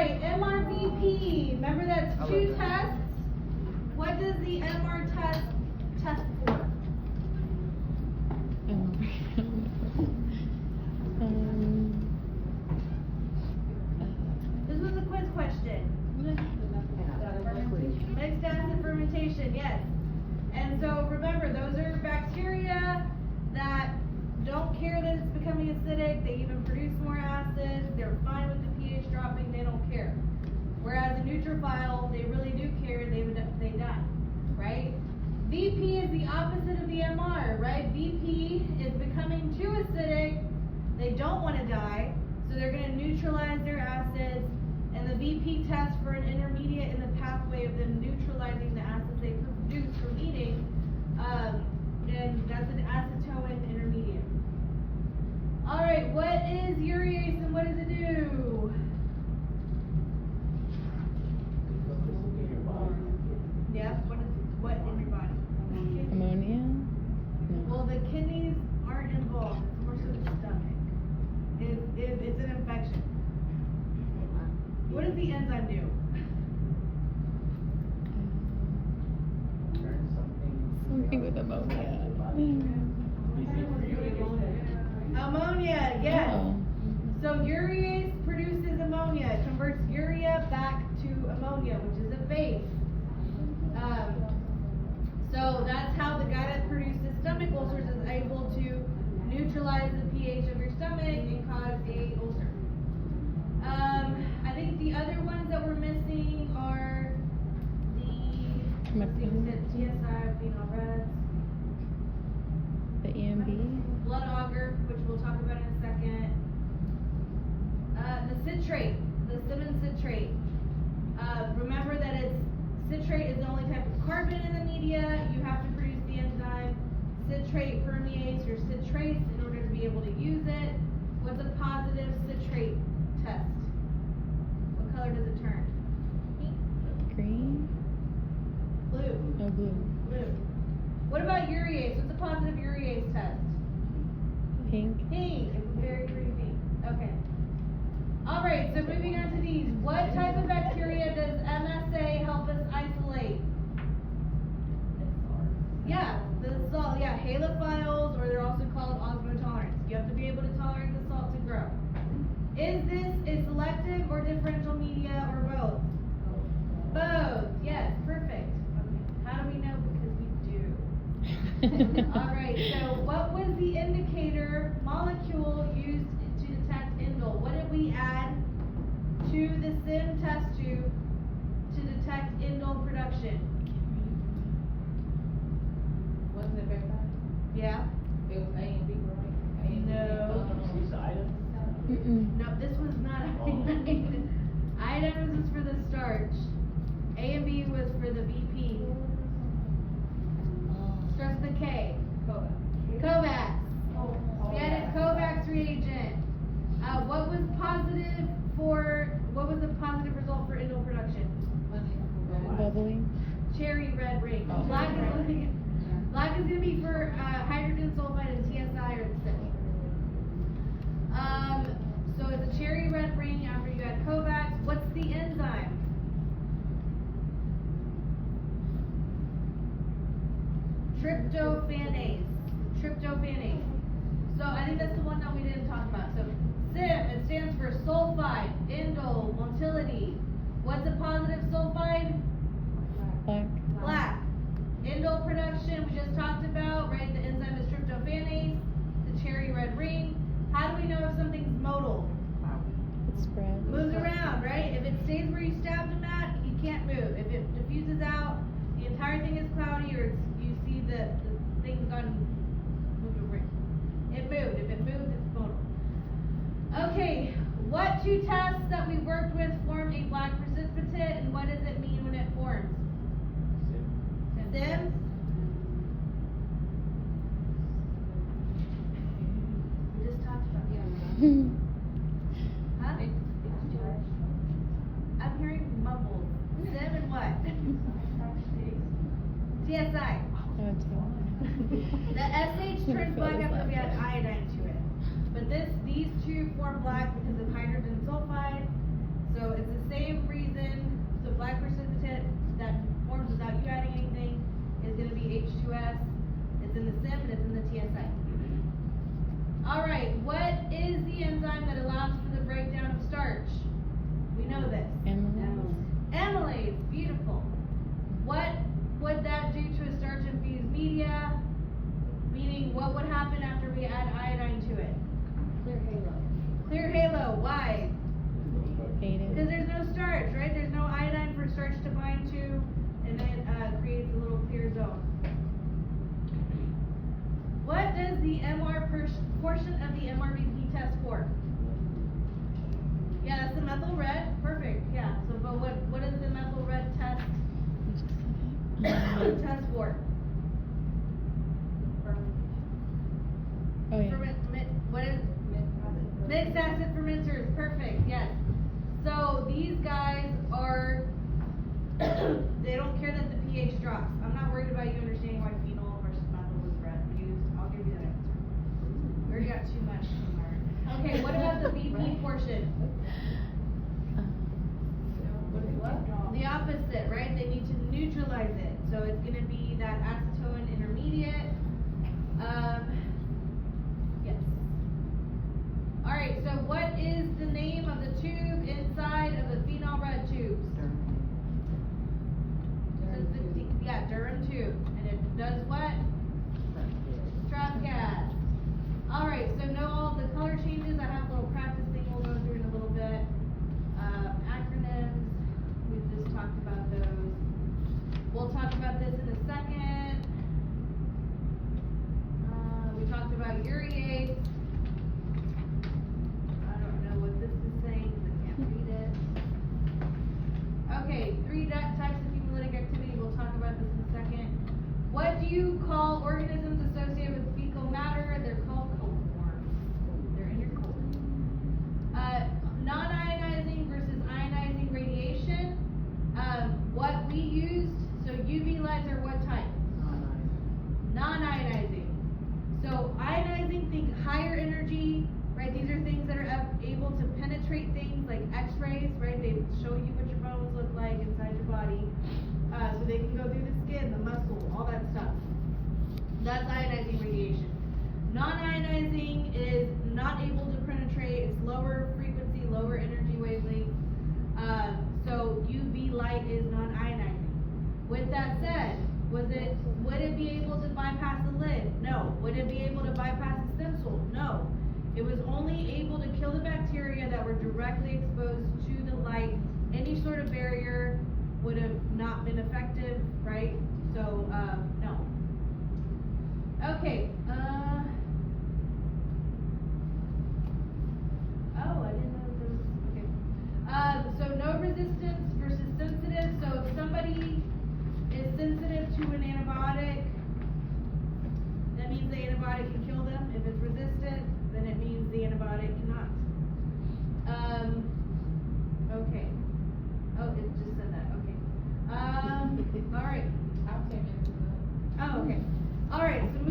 right, MRVP. Remember that's two tests? What does the MR test for? This was a quiz question. Mixed acid fermentation, yes. And so remember, those are bacteria that don't care that it's becoming acidic. They even produce more acids. They're fine with the pH dropping. They don't care. Whereas a neutrophile, they really do care. They die, right? VP is the opposite of the MR, right? VP is becoming too acidic. They don't want to die, so they're going to neutralize their acids. And the VP test for an intermediate in the pathway of them neutralizing the acids they produce from eating, and that's an acetone intermediate. All right, what is urease and what does it do? Yeah, what in your body? Ammonia? No. Well, the kidneys aren't involved. It's more so the stomach. It's an infection. What does the enzyme do? Something with ammonia. Ammonia, yes. Oh. So urease produces ammonia. It converts urea back to ammonia, which is a base. So that's how the guy that produces stomach ulcers is able to neutralize the pH of your stomach and cause a ulcer. I think the other ones that we're missing are let's see, we said TSI, phenol reds, The EMB? blood auger, which we'll talk about in a second. The citrate, the cinnamon citrate. Remember that citrate is the only type of carbon in the media. You have to produce the enzyme. Citrate permeates your citrates in order to be able to use it. What's a positive citrate test? What color does it turn? Green? Blue. Oh, blue. Blue. What about urease? What's a positive urease test? Pink? Pink. It's very pretty pink. Okay. All right, so moving on to these. What type of bacteria does MSA help us isolate? Yeah, halophiles, or they're also called osmotolerants. You have to be able to tolerate the salt to grow. Is this a selective or differential media or both? Both. Yes, perfect. Okay. How do we know? Because we do. All right, so what was the indicator molecule used to detect indole? What did we add to the SIM test tube to detect indole production? Wasn't it very bad? Yeah? It was A and B, right? A and B. No. Mm-mm. No, this was not iodine. Iodine was for the starch. A and B was for the VP. Starts with a K. Kovacs. We added Kovacs reagent. What was the positive result for indole production? Bubbling? Cherry red ring. Oh. Black is gonna be for hydrogen sulfide and TSI or the same. So it's a cherry red ring after you add Kovacs. What's the enzyme? Tryptophanase. Tryptophanase. So I think that's the one that we didn't talk about. So SIM, it stands for sulfide, indole, motility. What's a positive sulfide? Black? Black. Indole production, we just talked about, right? The enzyme is tryptophanase, the cherry red ring. How do we know if something's modal? It spreads. Moves around, right? If it stays where you stabbed him at, he can't move. If it diffuses out, the entire thing is cloudy, or you see the thing's gone moved around. It moved. If it moves, it's modal. Okay, what two tests that we worked with form a black precipitate, and what does it mean when it forms? SIM? We just talked about Huh? I'm hearing mumbles. SIM and what? TSI. The SH turns black after we add iodine to it. But these two form black because of hydrogen sulfide. So it's the same of the MRBP test for? Yeah, that's the methyl red, perfect, yeah, so, but what is the methyl red test, test for? Oh, yeah. What is, mixed acid fermenters, perfect, yes. So these guys are, they don't care that the pH drops. I'm not worried about you understanding why phenol versus methyl was used. I'll give you that answer. We already got too much to learn. Okay, what about the VP portion? The opposite, right? They need to neutralize it. So it's gonna be that acetone intermediate. Yes. Alright, so what is the name of the tube inside of the phenol red tubes? Yeah, Durham tube. And it does what? Trap gas. Alright, so know all the color changes. I have a little practice thing we'll go through in a little bit. Acronyms, we just talked about those. We'll talk about this in a second. We talked about urease. I don't know what this is saying because I can't read it. Okay, 3 types of hemolytic activity. We'll talk about this in a second. What do you call organisms associated with fecal matter? They're called coliforms. They're in your colon. Non-ionizing versus ionizing radiation. What we used, so UV lights are what type? Non-ionizing. So ionizing, think higher energy, right? These are things that are able to penetrate things like X-rays, right? They show you what your bones look like inside your body. So they can go through the skin, the muscle, all that stuff. That's ionizing radiation. Non-ionizing is not able to penetrate. It's lower frequency, lower energy wavelength. So UV light is non-ionizing. With that said, would it be able to bypass the lid? No. Would it be able to bypass the stencil? No. It was only able to kill the bacteria that were directly exposed to the light. Any sort of barrier would have not been effective, right? So, no. Okay, oh, I didn't know there was, okay. So no resistance versus sensitive. So if somebody is sensitive to an antibiotic, that means the antibiotic can kill them. If it's resistant, then it means the antibiotic cannot.